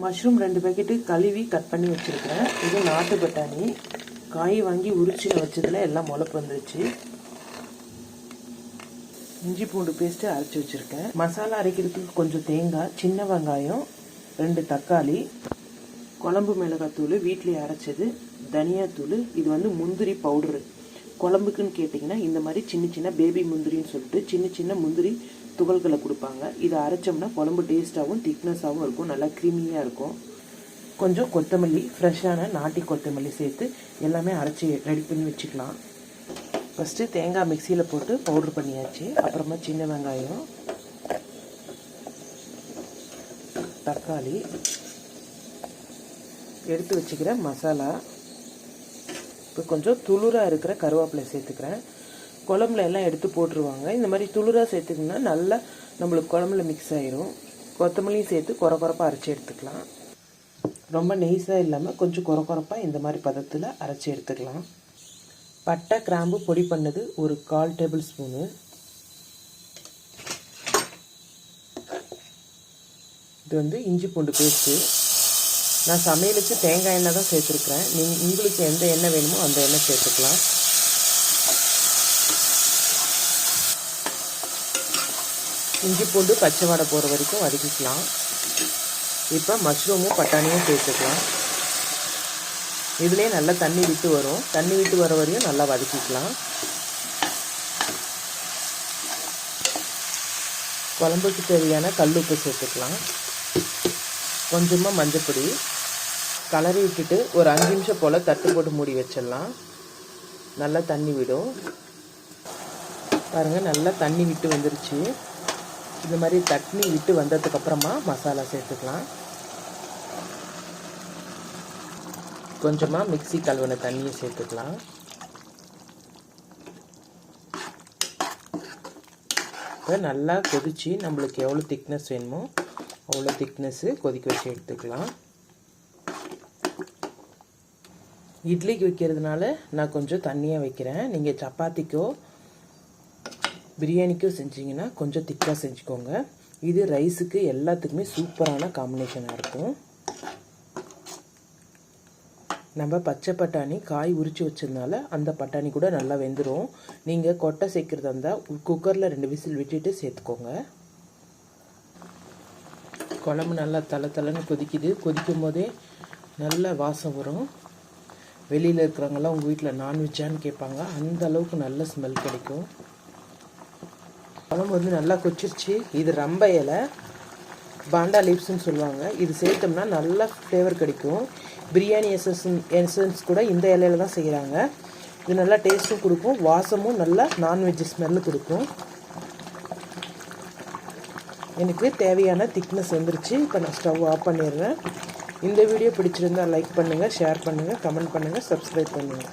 Mushroom 2 packet கழுவி cut பண்ணி வச்சுருக்கிறேன். இது நாட்டு பட்டாணி. காய் வாங்கி உரிச்சியில் வச்சதில் எல்லாம் முளைப்பு வந்துருச்சு. இஞ்சி பூண்டு பேஸ்ட்டு அரைச்சி வச்சுருக்கேன். மசாலா அரைக்கிறதுக்கு கொஞ்சம் தேங்காய், சின்ன வெங்காயம், 2 தக்காளி, குழம்பு மிளகாத்தூள் வீட்டிலேயே அரைச்சது, தனியாத்தூள். இது வந்து முந்திரி பவுடரு. குழம்புக்குன்னு கேட்டிங்கன்னா இந்த மாதிரி சின்ன சின்ன பேபி முந்திரின்னு சொல்லிட்டு சின்ன சின்ன முந்திரி துகள்களை கொடுப்பாங்க. இதை அரைச்சோம்னா குழம்பு டேஸ்ட்டாகவும் திக்னஸாகவும் இருக்கும், நல்லா க்ரீமியாக இருக்கும். கொஞ்சம் கொத்தமல்லி, ஃப்ரெஷ்ஷான நாட்டி கொத்தமல்லி சேர்த்து எல்லாமே அரைச்சி ரெடி பண்ணி வச்சுக்கலாம். ஃபஸ்ட்டு தேங்காய் மிக்சியில் போட்டு பவுட்ரு பண்ணியாச்சு. அப்புறமா சின்ன வெங்காயம், தக்காளி, எடுத்து வச்சுக்கிற மசாலா, இப்போ கொஞ்சம் துளுராக இருக்கிற கருவேப்பிலை சேர்த்துக்கிறேன். குழம்புல எல்லாம் எடுத்து போட்டுருவாங்க. இந்த மாதிரி துளுராக சேர்த்துக்கினா நல்லா நம்மளுக்கு குழம்புல மிக்ஸ் ஆகிரும். கொத்தமல்லியும் சேர்த்து குறப்பாக அரைச்சி எடுத்துக்கலாம். ரொம்ப நெய்ஸாக இல்லாமல் கொஞ்சம் குறப்பாக இந்த மாதிரி பதத்தில் அரைச்சி எடுத்துக்கலாம். பட்டை கிராம்பு பொடி பண்ணது ஒரு 1/4 டேபிள் ஸ்பூனு. இது வந்து இஞ்சி பூண்டு பேஸ்ட்டு. நான் சமையலுக்கு தேங்காய் எண்ணெய் தான் சேர்த்துருக்குறேன். உங்களுக்கு எந்த எண்ணெய் வேணுமோ அந்த எண்ணெய் சேர்த்துக்கலாம். இஞ்சி பூண்டு பச்சை வாடை போகிற வரைக்கும் வதக்கிக்கலாம். இப்போ மஷ்ரூமும் பட்டாணியும் சேர்த்துக்கலாம். இதுலேயே நல்லா தண்ணி விட்டு வரும். தண்ணி விட்டு வர வரையும் நல்லா வதக்கிக்கலாம். குழம்புக்கு தேவையான கல்லுப்பு சேர்த்துக்கலாம். கொஞ்சமாக மஞ்சப்பொடி கலரி விட்டுட்டு ஒரு 5 நிமிஷம் போல் தட்டு போட்டு மூடி வச்சிடலாம். நல்லா தண்ணி விடும். பாருங்கள், நல்லா தண்ணி விட்டு வந்துருச்சு. இந்த மாதிரி தண்ணி விட்டு வந்ததுக்கப்புறமா மசாலா சேர்த்துக்கலாம். கொஞ்சமாக மிக்ஸி கழுவின தண்ணியை சேர்த்துக்கலாம். இப்போ நல்லா கொதித்து நம்மளுக்கு எவ்வளோ திக்னஸ் வேணுமோ அவ்வளோ திக்னஸ்ஸு கொதிக்க வச்சு எடுத்துக்கலாம். இட்லிக்கு வைக்கிறதுனால நான் கொஞ்சம் தண்ணியாக வைக்கிறேன். நீங்கள் சப்பாத்திக்கோ பிரியாணிக்கோ செஞ்சிங்கன்னா கொஞ்சம் திக்காக செஞ்சுக்கோங்க. இது ரைஸுக்கு எல்லாத்துக்குமே சூப்பரான காம்பினேஷனாக இருக்கும். நம்ம பச்சை பட்டாணி காய் உரித்து வச்சதுனால அந்த பட்டாணி கூட நல்லா வெந்துடும். நீங்கள் கொட்டை சேர்க்குறதா இருந்தால் குக்கரில் 2 விசில் விட்டுட்டு சேர்த்துக்கோங்க. குழம்பு நல்லா தலை கொதிக்குது. கொதிக்கும் போதே நல்ல வாசம் வரும். வெளியில் இருக்கிறவங்களாம் உங்கள் வீட்டில் நான்வெஜ்ஜான்னு கேட்பாங்க. அந்த அளவுக்கு நல்ல ஸ்மெல் கிடைக்கும். குழம்பு வந்து நல்லா கொச்சிருச்சு. இது ரம்ப இலை, பாண்டா லீவ்ஸ்ன்னு சொல்லுவாங்க. இது சேர்த்தோம்னா நல்லா ஃப்ளேவர் கிடைக்கும். பிரியாணி எசன்ஸ் கூட இந்த இலையில தான் செய்கிறாங்க. இது நல்லா டேஸ்ட்டும் கொடுக்கும், வாசமும் நல்லா நான்வெஜ் ஸ்மெல்லு கொடுக்கும். எனக்கு தேவையான திக்னஸ் வந்துருச்சு. இப்போ நான் ஸ்டவ் ஆஃப் பண்ணிடுறேன். இந்த வீடியோ பிடிச்சிருந்தால் லைக் பண்ணுங்கள், ஷேர் பண்ணுங்கள், கமெண்ட் பண்ணுங்கள், சப்ஸ்கிரைப் பண்ணுங்கள்.